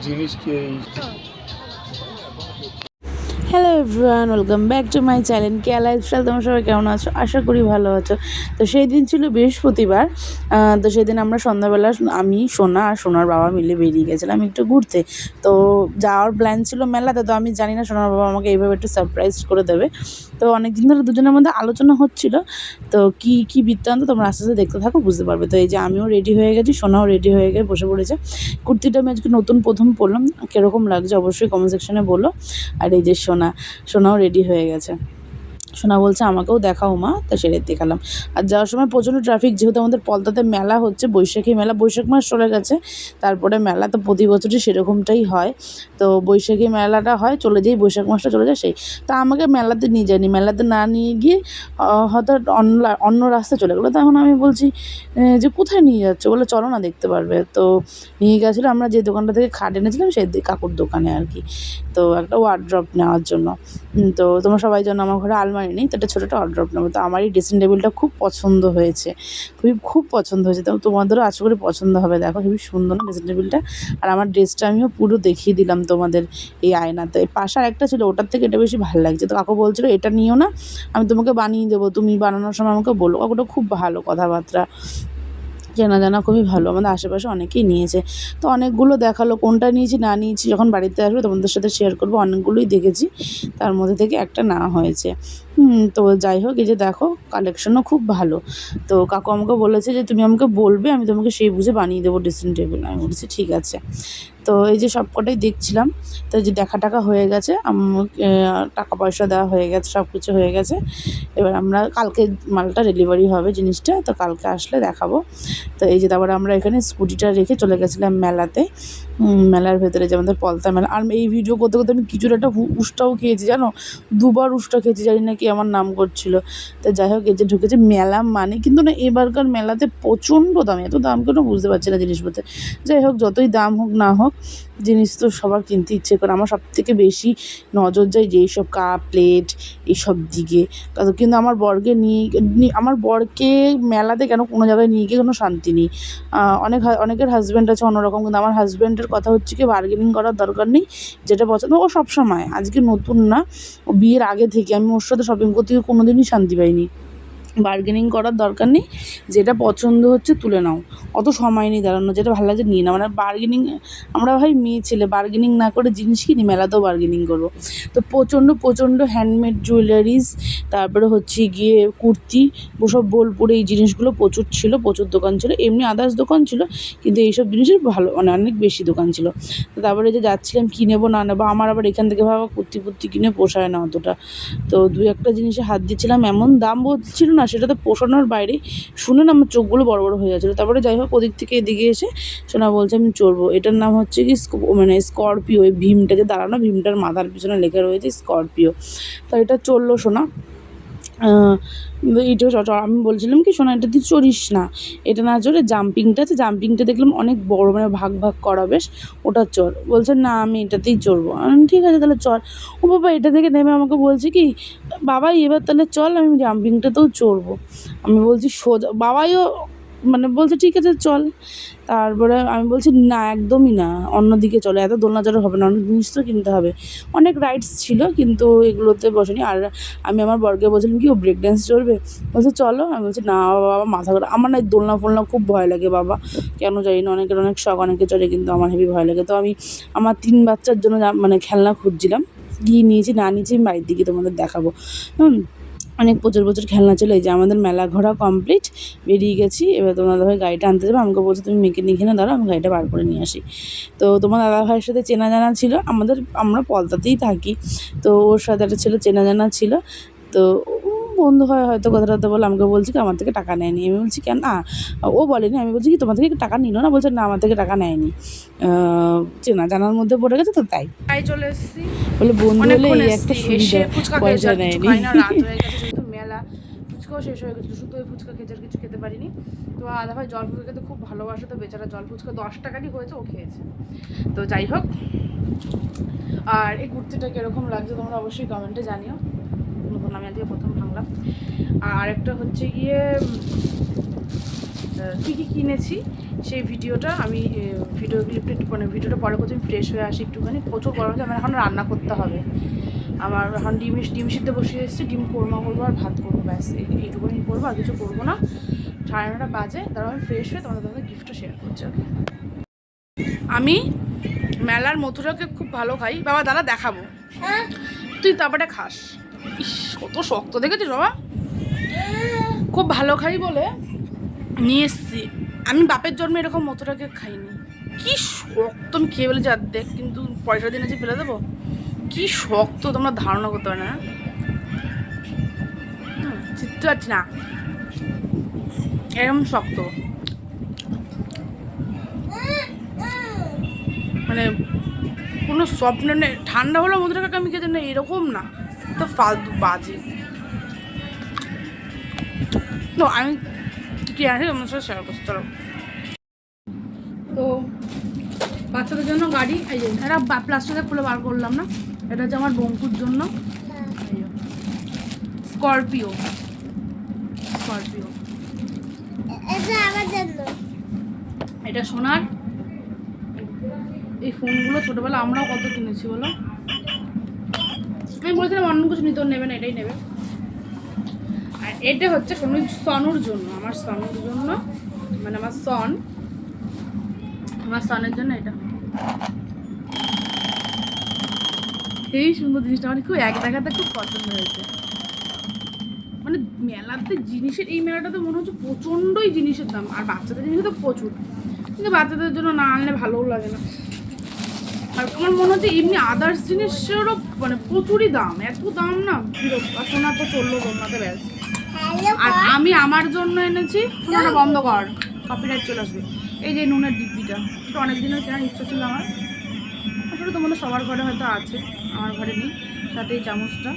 জিনিসকে hello everyone, welcome back to my channel Keya lifestyle. তোমরা সবাই কেমন আছো? আশা করি ভালো আছো। তো সেই দিন ছিল বৃহস্পতিবার। তো সেদিন আমরা সন্ধ্যাবেলা আমি, সোনা আর সোনার বাবা মিলে বেরিয়ে গেছিলাম একটু ঘুরতে। তো যাওয়ার প্ল্যান ছিল মেলাতে। তো আমি জানি না সোনার বাবা আমাকে এইভাবে একটু সারপ্রাইজ করে দেবে। তো অনেকদিন ধরে দুজনের মধ্যে আলোচনা হচ্ছিল। তো কী কী বৃত্তান্ত তোমরা আস্তে আস্তে দেখতে থাকো, বুঝতে পারবে। তো এই যে আমিও রেডি হয়ে গেছি, সোনাও রেডি হয়ে গিয়ে বসে পড়েছে। কুর্তিটা আমি আজকে নতুন প্রথম পরলাম, কীরকম লাগছে অবশ্যই কমেন্ট সেকশনে বলো। আর এই যে সোনাও রেডি হয়ে গেছে। সোনা বলছে আমাকেও দেখাও মা, তা সেরে দেখালাম। আর যাওয়ার সময় প্রচণ্ড ট্রাফিক, যেহেতু আমাদের পলতাতে মেলা হচ্ছে, বৈশাখী মেলা, বৈশাখ মাস চলে গেছে, তারপরে মেলা তো প্রতি বছরই সেরকমটাই হয়। তো বৈশাখী মেলাটা হয়, চলে যাই, বৈশাখ মাসটা চলে যায় সেই। তা আমাকে মেলাতে নিয়ে যায়নি, মেলাতে না নিয়ে গিয়ে হয়তো অন্য রাস্তায় চলে গেলো। তখন আমি বলছি যে কোথায় নিয়ে যাচ্ছে, বলে চলো না দেখতে পারবে। তো নিয়ে গেছিলো আমরা যে দোকানটা থেকে খাট এনেছিলাম সেই কাকুর দোকানে আর কি। তো একটা ওয়ার্ড্রপ নেওয়ার জন্য। তো তোমরা সবাই জানো আমার ঘরে আলমারি নেই, তো একটা ছোটো একটা ওয়ার্ড্রপ নেবো। তো আমার এই ড্রেসিং টেবিলটা খুব পছন্দ হয়েছে, খুব পছন্দ হয়েছে। তো তোমাদেরও আশা করি পছন্দ হবে। দেখো হেবি সুন্দর না ড্রেসিং টেবিলটা। আর আমার ড্রেসটা আমিও পুরো দেখিয়ে দিলাম তোমাদের এই আয়নাতে। পাশে আরেকটা ছিল, ওটার থেকে এটা বেশি ভালো লাগছে। তো কাকু বলছিলো এটা নিও না, আমি তোমাকে বানিয়ে দেবো, তুমি বানানোর সময় আমাকে বলো। কাকুটা খুব ভালো, কথাবার্তা চেনা জানা খুবই ভালো, আমাদের আশেপাশে অনেকেই নিয়েছে। তো অনেকগুলো দেখালো, কোনটা নিয়েছি না নিয়েছি যখন বাড়িতে আসবে তোমাদের সাথে শেয়ার করবো। অনেকগুলোই দেখেছি, তার মধ্যে থেকে একটা না হয়েছে। তো যাই হোক, এই যে দেখো কালেকশনও খুব ভালো। তো কাকু আমাকে বলেছে যে তুমি আমাকে বলবে, আমি তোমাকে সেই বুঝে বানিয়ে দেবো ড্রেসিং টেবিল। আমি বলেছি ঠিক আছে। তো এই যে সব কটাই দেখছিলাম। তো যে দেখা টাকা হয়ে গেছে, টাকা পয়সা দেওয়া হয়ে গেছে, সব কিছু হয়ে গেছে। এবার আমরা কালকে মালটা ডেলিভারি হবে জিনিসটা, তো কালকে আসলে দেখাবো। তো এই যে তারপরে আমরা এখানে স্কুটিটা রেখে চলে গেছিলাম মেলাতে। মেলার ভেতরে যে আমাদের পলতা মেলা। আর এই ভিডিও করতে করতে আমি কিছুর একটা উষ্টাও খেয়েছি, জানো, দুবার উষ্টা খেয়েছি, জানি না কি আমার নাম করছিল। তো যাই হোক, এই যে ঢুকেছে মেলা মানে, কিন্তু না এবারকার মেলাতে প্রচণ্ড দাম, এত দাম কেন বুঝতে পারছি না জিনিসপত্রে। যাই হোক, যতই দাম হোক না হোক, জিনিস তো সবার কিনতে ইচ্ছে করে। আমার সবথেকে বেশি নজর যায় যে এইসব কাপ প্লেট এইসব দিকে। কিন্তু আমার বরকে মেলাতে কেন কোনো জায়গায় নিয়ে গিয়ে কোনো শান্তি নেই। অনেকের হাজব্যান্ড আছে অন্যরকম, কিন্তু আমার হাজব্যান্ডের কথা হচ্ছে কি বার্গেনিং করার দরকার নেই, যেটা পছন্দ ও সবসময়, আজকে নতুন না, ও বিয়ের আগে থেকে আমি ওর সাথে শপিং করতে গিয়ে কোনো দিনই শান্তি পাইনি। বার্গেনিং করার দরকার নেই, যেটা পছন্দ হচ্ছে তুলে নাও, অত সময় নেই দাঁড়ানো, যেটা ভালো লাগছে নিয়ে নাও। মানে বার্গেনিং, আমরা ভাই মেয়ে ছেলে বার্গেনিং না করে জিনিস কিনি, মেলাতেও বার্গেনিং করবো। তো প্রচণ্ড হ্যান্ডমেড জুয়েলারিস, তারপরে হচ্ছে গিয়ে কুর্তি, ওসব বোলপুরে এই জিনিসগুলো প্রচুর ছিল, প্রচুর দোকান ছিল। এমনি আদার্স দোকান ছিল, কিন্তু এইসব জিনিসের ভালো মানে অনেক বেশি দোকান ছিল। তো তারপরে যে যাচ্ছিলাম কী নেবো না নেবো, আমার আবার এখান থেকে ভাবা কুর্তি কিনে পোষায় না অতটা। তো দু একটা জিনিসে হাত দিচ্ছিলাম, এমন দাম বলছিল না, সেটা তো পোষানোর বাইরে। শুনে না আমার চোখগুলো বড় বড় হয়ে যাচ্ছিলো। তারপরে যাই হোক, ওদিক থেকে এদিকে এসে সোনা বলছে আমি চড়বো। এটার নাম হচ্ছে কি মানে স্করপিও, ওই ভীমটা যে দাঁড়ানো, ভীমটার মাথার পিছনে লেখা রয়েছে স্করপিও। তো এটা চললো সোনা। এটা আমি বলছিলাম কি সোনা এটা তুই চড়িস না, এটা না চড়ে জাম্পিংটা আছে, জাম্পিংটা দেখলাম অনেক বড়, মানে ভাগ করা বেশ, ওটা চড়। বলছে না আমি এটাতেই চড়বো। ঠিক আছে তাহলে চল। ও বাবা এটা থেকে নেমে আমাকে বলছে কি বাবাই এবার তাহলে চল, আমি জাম্পিংটাতেও চড়বো। আমি বলছি সোজা, বাবাইও মানে বলছে ঠিক আছে চল। তারপরে আমি বলছি না একদমই না, অন্যদিকে চলো, এত দোলনা চড়া হবে না, অনেক জিনিস তো কিনতে হবে। অনেক রাইডস ছিল কিন্তু এগুলোতে বসেনি। আর আমি আমার বরকে বলছিলাম কি ও ব্রেক ড্যান্স চড়বে, বলছে চলো। আমি বলছি না বাবা মাথা ঘোরা, আমার না দোলনা ফোলনা খুব ভয় লাগে বাবা, কেন জানি না, অনেকের অনেক শখ, অনেকে চড়ে, কিন্তু আমার হেবি ভয় লাগে। তো আমি আমার 3 বাচ্চার জন্য মানে খেলনা খুঁজছিলাম, গিয়ে নিয়েছি না নিয়েছি আমি বাড়ির দিকে তোমাদের দেখাবো। অনেক প্রচুর খেলনা ছিল। এই যে আমাদের মেলা ঘোরা কমপ্লিট, বেরিয়ে গেছি। এবার তোমার দাদাভাই গাড়িটা আনতে যাবে, আমাকে বলছে তুমি মেকানিক এখানে দাঁড়াও, আমি গাড়িটা বার করে নিয়ে আসি। তো তোমার দাদাভাইয়ের সাথে চেনা জানা ছিল, আমরা পলতাতেই থাকি, তো ওর সাথে একটা ছিল চেনা জানা ছিল। তো বন্ধু হয় হয়তো, কথা বলে আমাকে বলছি কি আমার থেকে টাকা নেয়নি। আমি বলছি কেন না, ও বলেনি। আমি বলছি কি তোমার থেকে টাকা নিল না, বলছে না আমার থেকে টাকা নেয়নি, চেনা জানার মধ্যে পড়ে গেছে তো তাই। তাই চলে এসেছি, বলে বন্ধু হলে অনেকক্ষণ এই একটা এসেছি, এসে সুবিধা, ফুচকা খেয়েছি, পয়সা আর কিছু নেয়নি। খাই না, রাত হয়ে গেছে যেহেতু মেলা, ফুচকাও শেষ হয়ে গেছিলো, শুধু ওই ফুচকা খেয়েছে, আর কিছু খেতে পারিনি। তো আধা ভাই জল ফুচকা খেতে খুব ভালোবাসে, তো বেচারা জল ফুচকা 10 টাকারই হয়েছে, ও খেয়েছে। তো যাই হোক, আর এই কুর্তিটা কীরকম লাগছে তোমরা অবশ্যই কমেন্টে জানিও, নতুন আমি আজকে প্রথম ভাঙলাম। আর একটা হচ্ছে গিয়ে কী কী কিনেছি সেই ভিডিওটা আমি ভিডিও ক্লিপটা একটু মানে ভিডিওটা পরে করছি। আমি ফ্রেশ হয়ে আসি একটুখানি, প্রচুর গরম হচ্ছে, আমার এখন রান্না করতে হবে। আমার এখন ডিম সিদ্ধ বসিয়ে এসেছি, ডিম কোরমা করবো আর ভাত করবো, ব্যাস এইটুকুনি করবো, আর কিছু করবো না। 9:30 বাজে, তারপর আমি ফ্রেশ হয়ে তোমাদের গিফটটা শেয়ার করছি। ওকে, আমি মেলার মথুরাকে খুব ভালো খাই। বাবা দাদা দেখাবো, তুই তারপরে খাস। ইস কত শক্ত দেখেছিস বাবা, খুব ভালো খাই বলে নিয়ে এসছি। আমি বাপের জন্মে এরকম মথুরাকে খাইনি। কি শক্ত, আমি খেয়ে বলেছি অর্ধেক, কিন্তু পয়সা দিনে যে ফেলে দেবো। কি শক্ত তোমরা ধারণা করতে পারো না, চিত্ত পারছি না, এরকম শক্ত, মানে কোনো স্বপ্ন নেই। ঠান্ডা হলো মধুরাকে আমি খেতে না, এরকম না, তো ফালতু বাজে। তো আমি কি আছে আমার সাথে শেয়ার করছি, চলো। তো বাচ্চাদের জন্য গাড়ি, এই যে এটা প্লাস্টিকে খুলে বার করলাম না, এটা হচ্ছে আমার বঙ্কুর জন্য স্করপিও। এটা সোনার। এই ফোনগুলো ছোটবেলা আমরাও কত কিনেছি বলো। আমি বলেছিলাম অন্য কিছু নিতেও নেবে না, এটাই নেবে। আর এটা হচ্ছে সনুর জন্য, আমার সনুর জন্য, মানে আমার সনের জন্য এটা। এই সুন্দর জিনিসটা আমার খুব এক দেখাতে খুব পছন্দ হয়েছে। মানে মেলাতে জিনিসের, এই মেলাটাতে মনে হচ্ছে প্রচণ্ডই জিনিসের দাম, আর বাচ্চাদের জিনিস তো প্রচুর, কিন্তু বাচ্চাদের জন্য না আনলে ভালোও লাগে না। আর আমার মনে হচ্ছে এমনি আদার্স জিনিসেরও মানে প্রচুরই দাম, এত দাম না বিরক্ত। আর সোনা তো চললো সোনাতে, ব্যাস। আর আমি আমার জন্য এনেছি, সোনাটা বন্ধ কর, কপিরাইট চলে আসবে। এই যে নুনের ডিব্বিটা, এটা অনেক দিনের কেনার ইচ্ছা ছিল আমার, আসলে তোমাদের সবার ঘরে হয়তো আছে, আমার ঘরে নেই। সাথে এই চামচটা,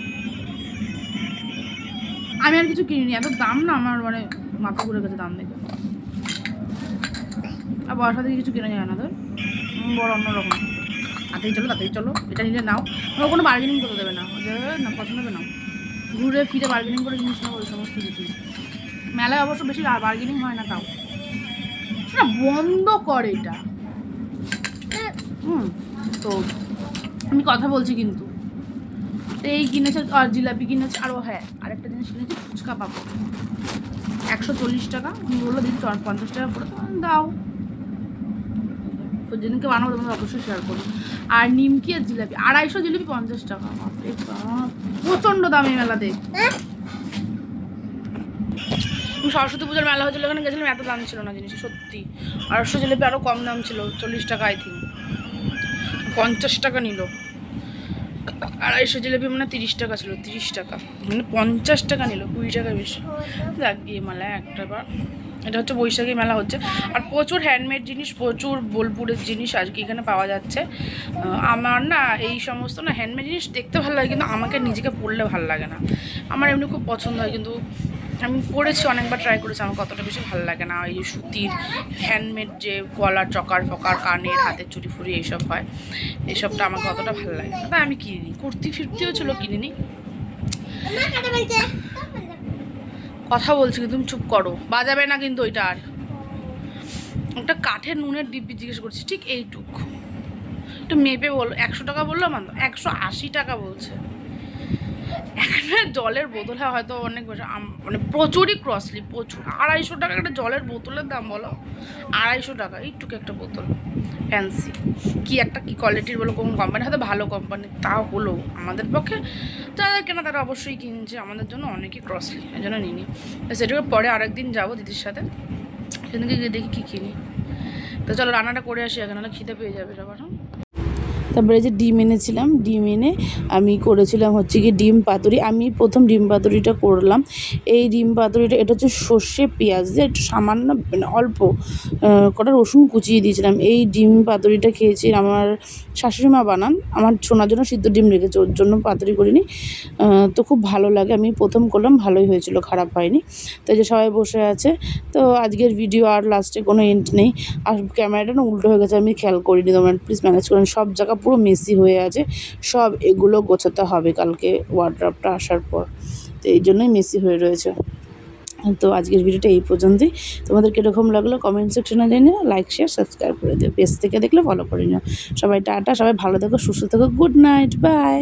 আমি আর কিছু কিনিনি, এত দাম না আমার মানে মাথা ঘুরে গেছে দাম দেখে। আর বড় সাথে কিছু কেনা যায় না, তোর বড় অন্যরকম। তাড়াতাড়ি চলো, এটা নিলে নাও, আমার কোনো বার্গেনিং করতে দেবে না, না পছন্দ হবে না, ঘুরে ফিরে বার্গেনিং করে জিনিস নেবো, ওই সমস্ত কিছু। মেলায় অবশ্য বেশি বার্গেনিং হয় না, তাও সেটা বন্ধ করে এটা। তো আমি কথা বলছি কিন্তু, এই কিনেছে আর জিলাপি কিনেছে, আরও হ্যাঁ আরেকটা জিনিস কিনেছি, ফুচকা পাপড় 140 টাকা। আমি বললো দিদি 50 টাকা পড়ে, দাও, যেদিনকে বানাবো তোমাদের অবশ্যই শেয়ার করবো। আর নিমকি আর জিলাপি 250, জিলাপি 50 টাকা, প্রচণ্ড দাম এই মেলাতে। সরস্বতী পুজোর মেলা হয়েছিল, ওখানে গেছিলাম, এত দাম ছিল না জিনিস সত্যি। 250 জিলাপি আরও কম দাম ছিল, 40 টাকা আই থিঙ্ক, 50 টাকা নিল। 250 জিলাপি মানে 30 টাকা ছিল, 30 টাকা মানে 50 টাকা নিল, 20 টাকা বেশি। দেখ গিয়ে মেলায় একটা বার, এটা হচ্ছে বৈশাখী মেলা হচ্ছে। আর প্রচুর হ্যান্ডমেড জিনিস, প্রচুর বোলপুরের জিনিস আজকে এখানে পাওয়া যাচ্ছে। আমার না এই সমস্ত না হ্যান্ডমেড জিনিস দেখতে ভালো লাগে, কিন্তু আমাকে নিজেকে পরলে ভালো লাগে না। আমার এমনি খুব পছন্দ হয়, কিন্তু আমি পরেছি, অনেকবার ট্রাই করেছি, আমাকে অতটা বেশি ভালো লাগে না। এই যে সুতির হ্যান্ডমেড যে গলার চকার ফকার, কানের, হাতের চুড়ি ফুড়ি এইসব হয়, এইসবটা আমাকে অতটা ভালো লাগে না, তাই আমি কিনিনি। কুর্তি ফিরতিও ছিল, কিনিনি। কথা বলছি কিন্তু তুমি চুপ করো, বাজাবে না কিন্তু ওইটা। আর একটা কাঠের নুনের ডিব্বি জিজ্ঞেস করছি, ঠিক এইটুক, একটু মেপে বলো। 100 টাকা বললো, আমার 180 টাকা বলছে। এখানে জলের বোতল হয়তো অনেক বেশি, মানে প্রচুরই কস্টলি, প্রচুর। 250 টাকা একটা জলের বোতলের দাম বলো, 250 টাকা এইটুকু একটা বোতল, ফ্যান্সি কি একটা, কি কোয়ালিটির বলো, কোন কোম্পানি, হয়তো ভালো কোম্পানি, তাও হলো আমাদের পক্ষে যাদের কেনা তারা অবশ্যই কিনছে, আমাদের জন্য অনেকই কস্টলি, এই জন্য নিনি। সেটাকে পরে আরেকদিন যাবো দিদির সাথে, সেদিনকে গিয়ে দেখি কী কিনি। তো চলো রান্নাটা করে আসি, এখন নাহলে খিদে পেয়ে যাবে সবার। তারপরে যে ডিম এনেছিলাম, ডিম এনে আমি করেছিলাম হচ্ছে কি ডিম পাতুরি। আমি প্রথম ডিম পাতুরিটা করলাম। এই ডিম পাতুরিটা, এটা হচ্ছে সর্ষে পেঁয়াজ দিয়ে একটু সামান্য মানে অল্প কটা রসুন কুচিয়ে দিয়েছিলাম। এই ডিম পাতুরিটা খেয়েছি, আমার শাশুড়ি মা বানান, আমার শোনার জন্য সিদ্ধ ডিম রেখেছে, ওর জন্য পাতুরি করিনি। তো খুব ভালো লাগে, আমি প্রথম করলাম, ভালোই হয়েছিল, খারাপ হয়নি। তো যে সবাই বসে আছে, তো আজকের ভিডিও আর লাস্টে কোনো এন্ড নেই। আর ক্যামেরাটা না উল্টো হয়ে গেছে, আমি খেয়াল করিনি, তোমরা প্লিজ ম্যানেজ করেন। সব জায়গা পুরো মেসি হয়ে আছে, সব এগুলো গোছাতে হবে কালকে ওয়ার্ড্রপটা আসার পর, তো এই জন্যই মেসি হয়ে রয়েছে। তো আজকের ভিডিওটা এই পর্যন্তই। তোমাদের কীরকম লাগলো কমেন্ট সেকশনে জানিও, লাইক শেয়ার সাবস্ক্রাইব করে দিও, পেজ থেকে দেখলে ফলো করে নিও। সবাই টাটা, সবাই ভালো থেকো, সুস্থ থেকো, গুড নাইট, বাই।